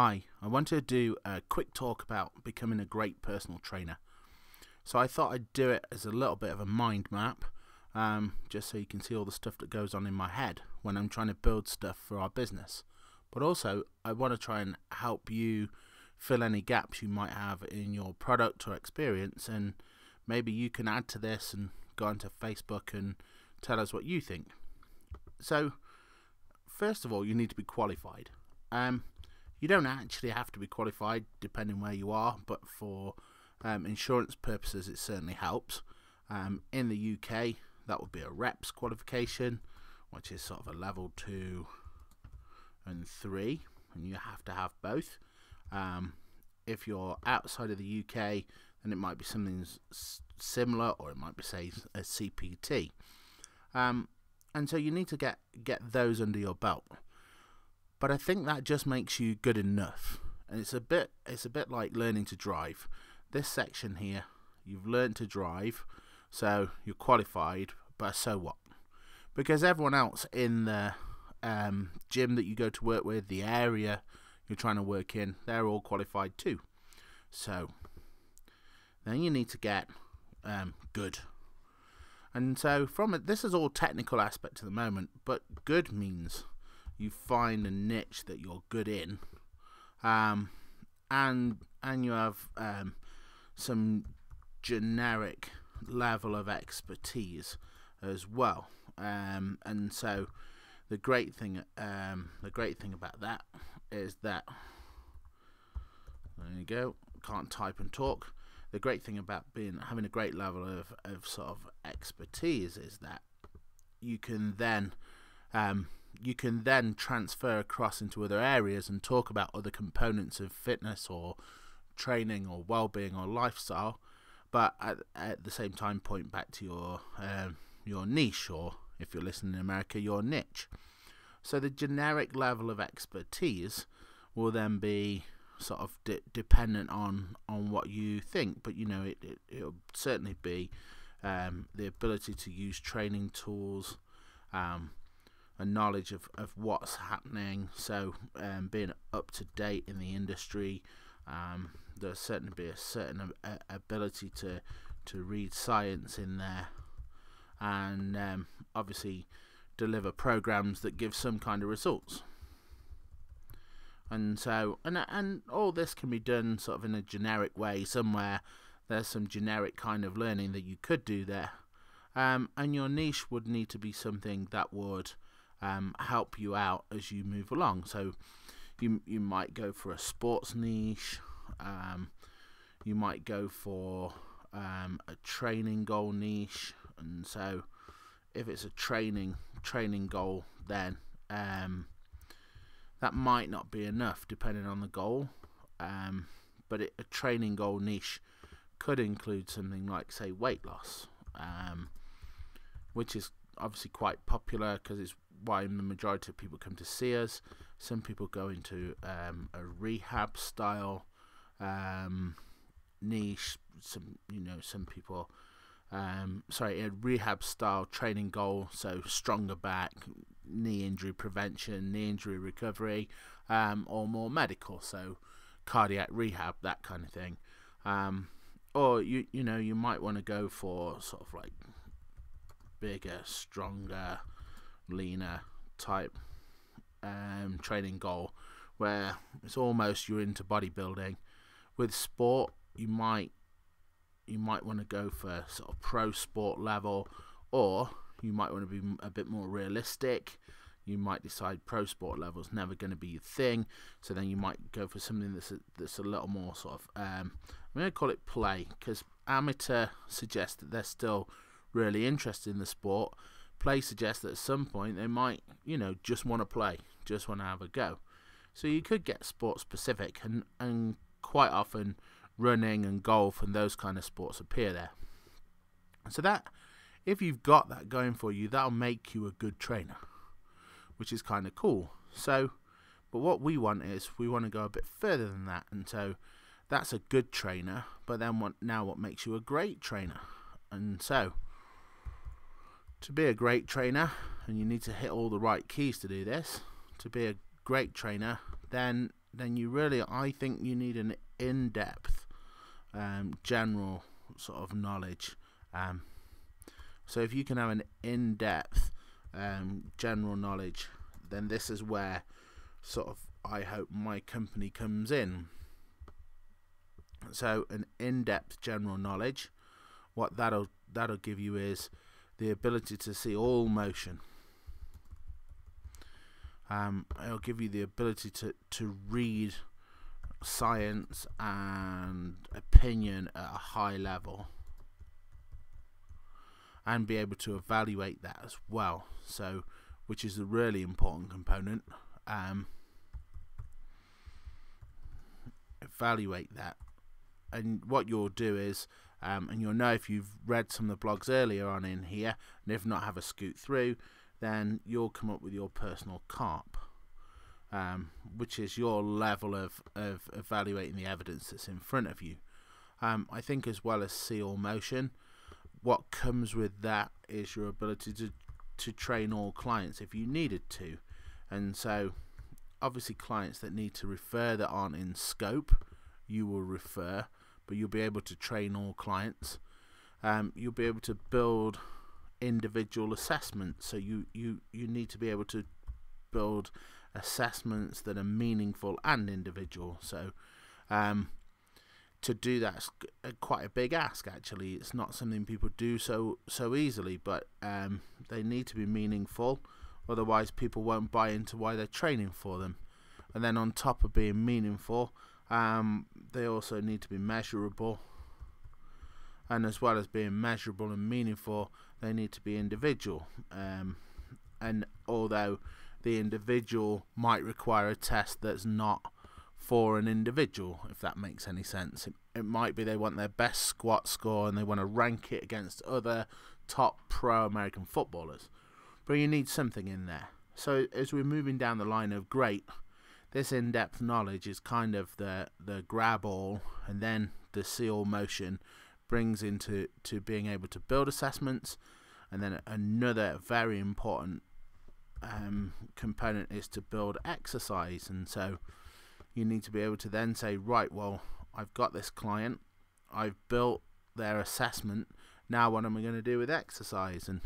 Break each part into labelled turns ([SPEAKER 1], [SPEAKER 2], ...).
[SPEAKER 1] Hi, I wanted to do a quick talk about becoming a great personal trainer. So I thought I'd do it as a little bit of a mind map, just so you can see all the stuff that goes on in my head when I'm trying to build stuff for our business. But also, I want to try and help you fill any gaps you might have in your product or experience, and maybe you can add to this and go onto Facebook and tell us what you think. So, first of all, you need to be qualified. You don't actually have to be qualified depending where you are, but for insurance purposes it certainly helps. In the UK, that would be a reps qualification, which is sort of a level 2 and 3, and you have to have both. If you're outside of the UK, then it might be something similar, or it might be, say, a CPT. And so you need to get those under your belt. But I think that just makes you good enough, and it's a bit like learning to drive. This section here, you've learned to drive, so you're qualified. But so what? Because everyone else in the gym that you go to work with, the area you're trying to work in, they're all qualified too. So then you need to get good. And so from it, this is all technical aspect at the moment, but good means you find a niche that you're good in, and you have some generic level of expertise as well. And so the great thing about that is that, there you go, can't type and talk. The great thing about having a great level of sort of expertise is that you can then transfer across into other areas and talk about other components of fitness or training or well-being or lifestyle, but at the same time point back to your niche, or if you're listening in America, your niche. So the generic level of expertise will then be sort of dependent on what you think, but it'll certainly be the ability to use training tools, a knowledge of what's happening, so being up to date in the industry. There'll certainly be a certain ability to read science in there, and obviously deliver programs that give some kind of results. And so, and all this can be done sort of in a generic way. Somewhere there's some generic kind of learning that you could do there, and your niche would need to be something that would help you out as you move along. So you might go for a sports niche, you might go for a training goal niche. And so if it's a training goal, then that might not be enough depending on the goal, but a training goal niche could include something like, say, weight loss, which is obviously quite popular because it's why the majority of people come to see us. Some people go into a rehab style niche. Some people a rehab style training goal, so stronger back, knee injury prevention, knee injury recovery, or more medical, so cardiac rehab, that kind of thing. Or you might want to go for sort of like bigger, stronger, leaner type training goal, where it's almost you're into bodybuilding. With sport, you might want to go for sort of pro sport level, or you might want to be a bit more realistic. You might decide pro sport level is never going to be your thing, so then you might go for something that's a little more sort of I'm going to call it play, because amateur suggests that they're still really interested in the sport. Play suggests that at some point they might just want to play, just want to have a go. So you could get sport specific, and quite often running and golf and those kind of sports appear there. So that, if you've got that going for you, that'll make you a good trainer, which is kind of cool. So, but what we want to go a bit further than that, and so that's a good trainer. But then what makes you a great trainer? And so, to be a great trainer, and you need to hit all the right keys to do this. To be a great trainer, then then I think you need an in-depth general sort of knowledge. So if you can have an in-depth general knowledge, then this is where sort of I hope my company comes in. So an in-depth general knowledge, what that'll give you is the ability to see all motion. It'll give you the ability to read science and opinion at a high level, and be able to evaluate that as well. So, which is a really important component. Evaluate that, and what you'll do is, and you'll know if you've read some of the blogs earlier on in here, and if not, have a scoot through, then you'll come up with your personal CARP, which is your level of evaluating the evidence that's in front of you. I think as well as see all motion, what comes with that is your ability to train all clients if you needed to. And so obviously clients that need to refer that aren't in scope, you will refer, but you'll be able to train all clients. You'll be able to build individual assessments, so you need to be able to build assessments that are meaningful and individual. So to do that's quite a big ask. Actually, it's not something people do so easily, but they need to be meaningful, otherwise people won't buy into why they're training for them. And then on top of being meaningful, they also need to be measurable, and as well as being measurable and meaningful, they need to be individual. And although the individual might require a test that's not for an individual, if that makes any sense, it might be they want their best squat score and they want to rank it against other top pro American footballers, but you need something in there. So as we're moving down the line of great, this in-depth knowledge is kind of the grab all, and then the see all motion brings into being able to build assessments. And then another very important component is to build exercise. And so you need to be able to then say, right, well, I've got this client, I've built their assessment, now what am I going to do with exercise? And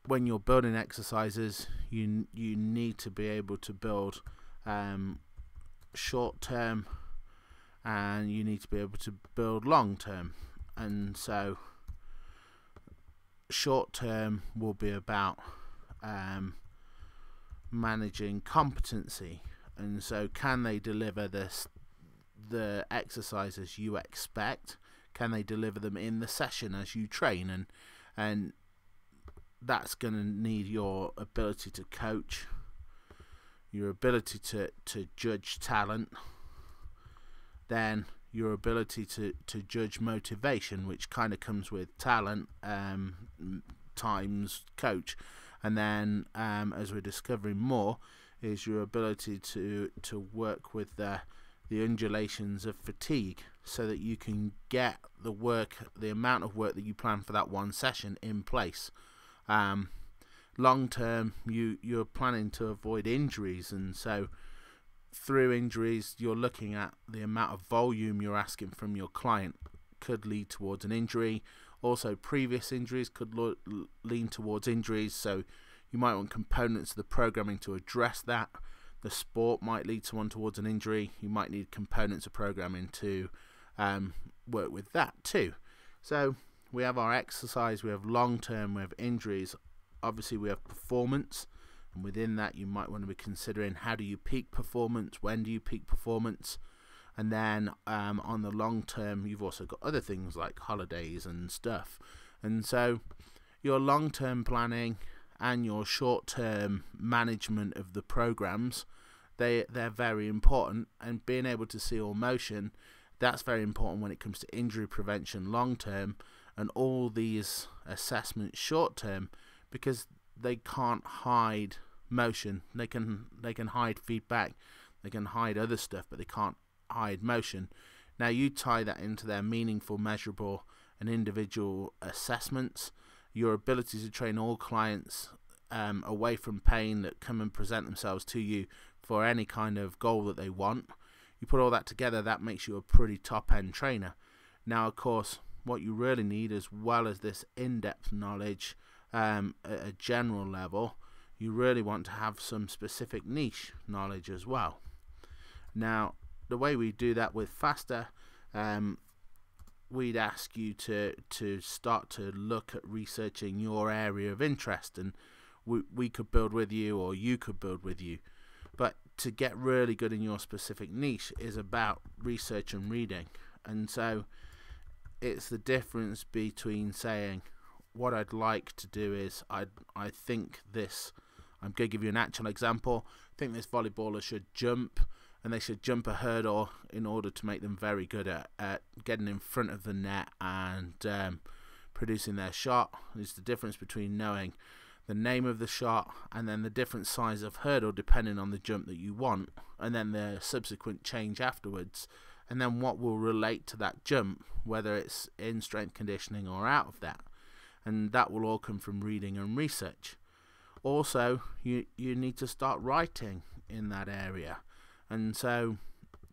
[SPEAKER 1] when you're building exercises, you need to be able to build short term, and you need to be able to build long term. And so short term will be about managing competency, and so can they deliver the exercises you expect? Can they deliver them in the session as you train? And that's going to need your ability to coach, your ability to judge talent, then your ability to judge motivation, which kind of comes with talent times coach, and then as we're discovering more, is your ability to work with the undulations of fatigue, so that you can get the amount of work that you plan for that one session in place. Long term, you're planning to avoid injuries, and so through injuries you're looking at the amount of volume you're asking from your client could lead towards an injury. Also, previous injuries could lean towards injuries, so you might want components of the programming to address that. The sport might lead someone towards an injury. You might need components of programming to work with that too. So we have our exercise, we have long term, we have injuries, obviously we have performance, and within that you might want to be considering how do you peak performance, when do you peak performance, and then on the long term you've also got other things like holidays and stuff. And so your long term planning and your short term management of the programs, they're very important, and being able to see all motion, that's very important when it comes to injury prevention long term, and all these assessments short term, because they can't hide motion. They can hide feedback, they can hide other stuff, but they can't hide motion. Now you tie that into their meaningful, measurable and individual assessments, your ability to train all clients away from pain that come and present themselves to you for any kind of goal that they want. You put all that together, that makes you a pretty top-end trainer. Now, of course, what you really need, as well as this in-depth knowledge at a general level, you really want to have some specific niche knowledge as well. Now, the way we do that with Faster, we'd ask you to start to look at researching your area of interest, and we could build with you, or you could build with you. But to get really good in your specific niche is about research and reading. And so it's the difference between saying, what I'd like to do is, I think this, I'm going to give you an actual example, I think this volleyballer should jump, and they should jump a hurdle in order to make them very good at getting in front of the net and producing their shot. There's the difference between knowing the name of the shot and then the different size of hurdle depending on the jump that you want, and then the subsequent change afterwards, and then what will relate to that jump, whether it's in strength conditioning or out of that. And that will all come from reading and research. Also, you need to start writing in that area. And so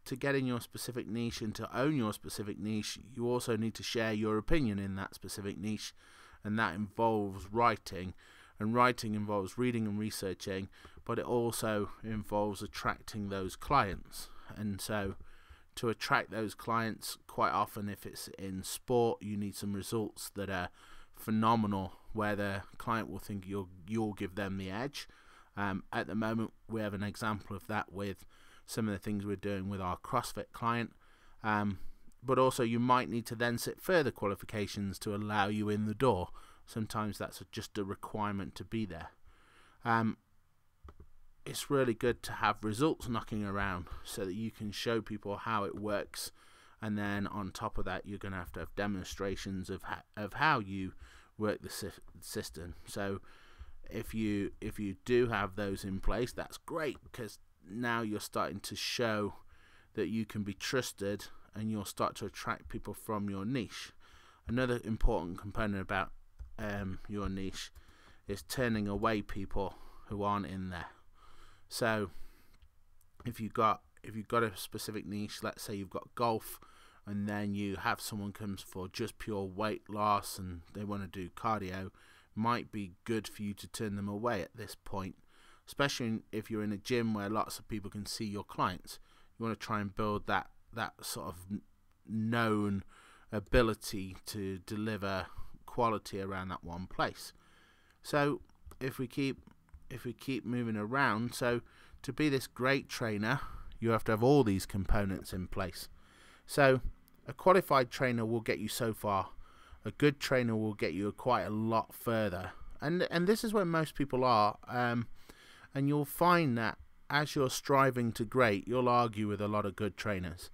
[SPEAKER 1] to get in your specific niche and to own your specific niche, you also need to share your opinion in that specific niche, and that involves writing. And writing involves reading and researching, but it also involves attracting those clients. And so to attract those clients, quite often if it's in sport, you need some results that are phenomenal, where the client will think you'll give them the edge. At the moment, we have an example of that with some of the things we're doing with our CrossFit client. But also you might need to then sit further qualifications to allow you in the door. Sometimes that's just a requirement to be there. It's really good to have results knocking around so that you can show people how it works, and then on top of that you're going to have demonstrations of how you work the system. So if you do have those in place, that's great, because now you're starting to show that you can be trusted, and you'll start to attract people from your niche. Another important component about your niche is turning away people who aren't in there. So if you've got a specific niche, let's say you've got golf, and then you have someone comes for just pure weight loss and they want to do cardio, might be good for you to turn them away at this point, especially if you're in a gym where lots of people can see your clients. You want to try and build that sort of known ability to deliver quality around that one place. So if we keep moving around, so to be this great trainer, you have to have all these components in place. So a qualified trainer will get you so far. A good trainer will get you quite a lot further. And this is where most people are. And you'll find that as you're striving to great, you'll argue with a lot of good trainers.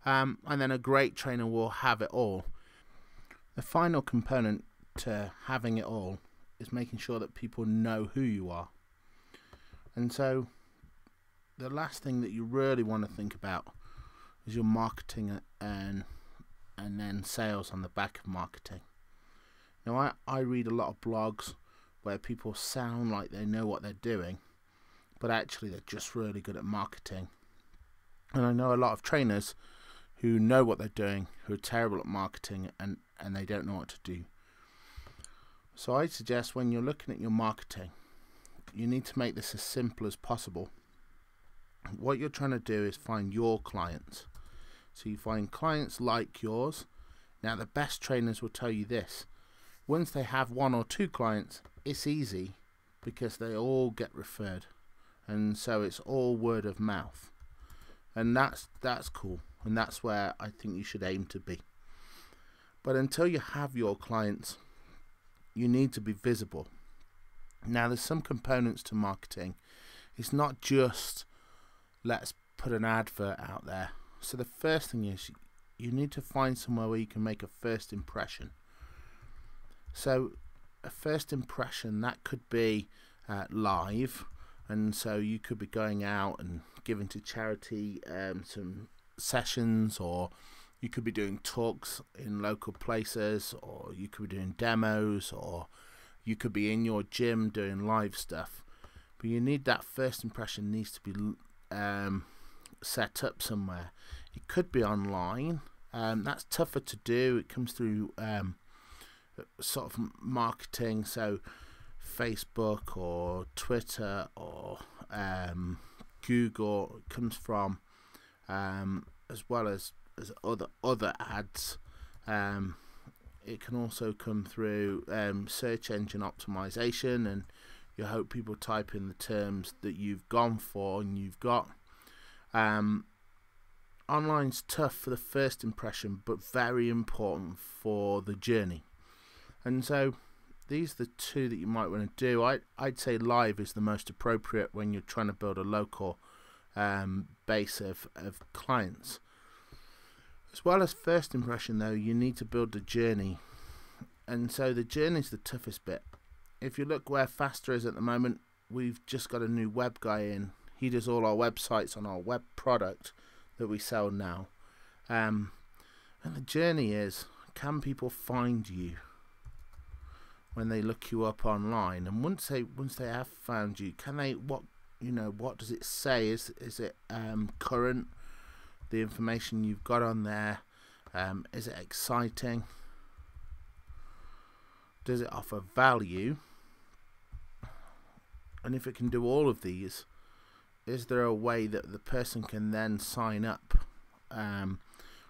[SPEAKER 1] And then a great trainer will have it all. The final component to having it all is making sure that people know who you are. And so the last thing that you really want to think about is your marketing and then sales on the back of marketing. Now I read a lot of blogs where people sound like they know what they're doing, but actually they're just really good at marketing. And I know a lot of trainers who know what they're doing, who are terrible at marketing, and they don't know what to do. So I suggest when you're looking at your marketing, you need to make this as simple as possible. What you're trying to do is find your clients. So you find clients like yours. Now the best trainers will tell you this. Once they have one or two clients, it's easy because they all get referred. And so it's all word of mouth. And that's cool. And that's where I think you should aim to be. But until you have your clients, you need to be visible. Now there's some components to marketing. It's not just let's put an advert out there. So the first thing is you need to find somewhere where you can make a first impression. So a first impression, that could be live, and so you could be going out and giving to charity some sessions, or you could be doing talks in local places, or you could be doing demos, or you could be in your gym doing live stuff. But you need that first impression needs to be set up somewhere. It could be online. That's tougher to do. It comes through sort of marketing, so Facebook or Twitter or Google. It comes from as well as other ads. It can also come through search engine optimization, and you hope people type in the terms that you've gone for and you've got. Online's tough for the first impression, but very important for the journey. And so these are the two that you might want to do. I'd say live is the most appropriate when you're trying to build a local base of clients. As well as first impression, though, you need to build the journey. And so the journey is the toughest bit. If you look where Faster is at the moment, we've just got a new web guy in. He does all our websites on our web product that we sell now. And the journey is, can people find you when they look you up online? And once they have found you, can they, what does it say? Is it current? The information you've got on there, is it exciting? Does it offer value? And if it can do all of these, is there a way that the person can then sign up?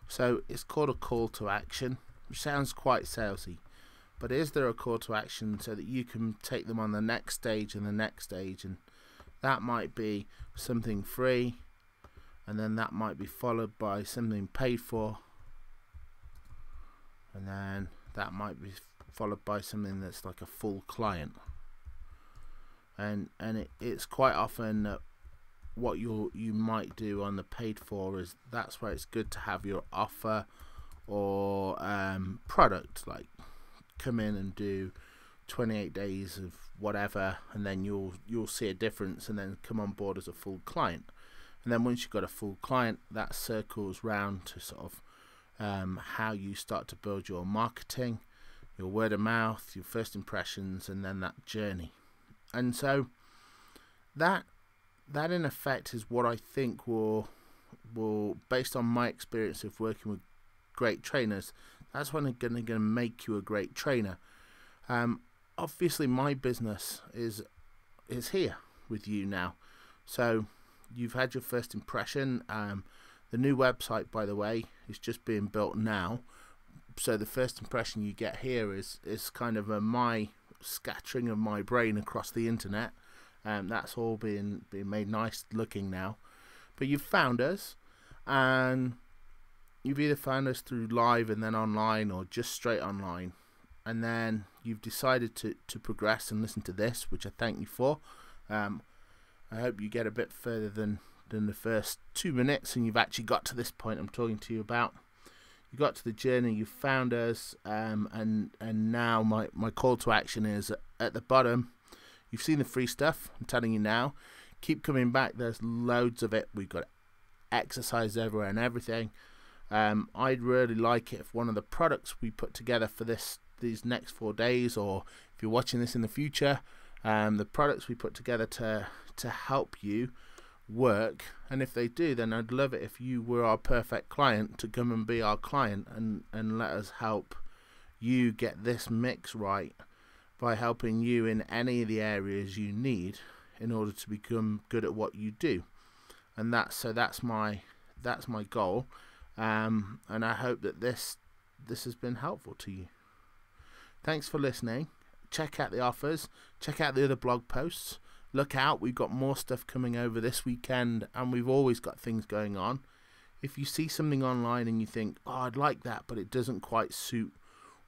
[SPEAKER 1] So it's called a call to action, which sounds quite salesy, but is there a call to action so that you can take them on the next stage and the next stage? And that might be something free, and then that might be followed by something paid for, and then that might be followed by something that's like a full client. And it's quite often what you might do on the paid for is, that's where it's good to have your offer or product, like come in and do 28 days of whatever, and then you'll see a difference, and then come on board as a full client. And then once you've got a full client, that circles round to sort of how you start to build your marketing, your word of mouth, your first impressions, and then that journey. And so that in effect is what I think will based on my experience of working with great trainers, that's when they're going to make you a great trainer. Obviously my business is here with you now, so you've had your first impression. The new website, by the way, is just being built now, so the first impression you get here is kind of my scattering of my brain across the internet. That's all being made nice looking now. But you've found us, and you've either found us through live and then online, or just straight online, and then you've decided to progress and listen to this, which I thank you for. I hope you get a bit further than the first 2 minutes, and you've actually got to this point I'm talking to you about. You got to the journey, you found us, and now my call to action is at the bottom. You've seen the free stuff. I'm telling you now, keep coming back. There's loads of it. We've got exercise everywhere and everything. I'd really like it if one of the products we put together for these next 4 days, or if you're watching this in the future, the products we put together to help you work, and if they do, then I'd love it if you were our perfect client to come and be our client and let us help you get this mix right by helping you in any of the areas you need in order to become good at what you do. And that's my goal, and I hope that this has been helpful to you. Thanks for listening. Check out the offers, check out the other blog posts. Look out, we've got more stuff coming over this weekend, and we've always got things going on. If you see something online and you think, oh, I'd like that, but it doesn't quite suit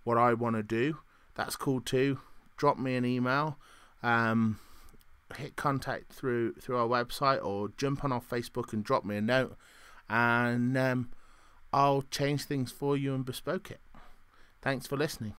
[SPEAKER 1] what I want to do, that's cool too. Drop me an email, hit contact through our website, or jump on our Facebook and drop me a note, and I'll change things for you and bespoke it. Thanks for listening.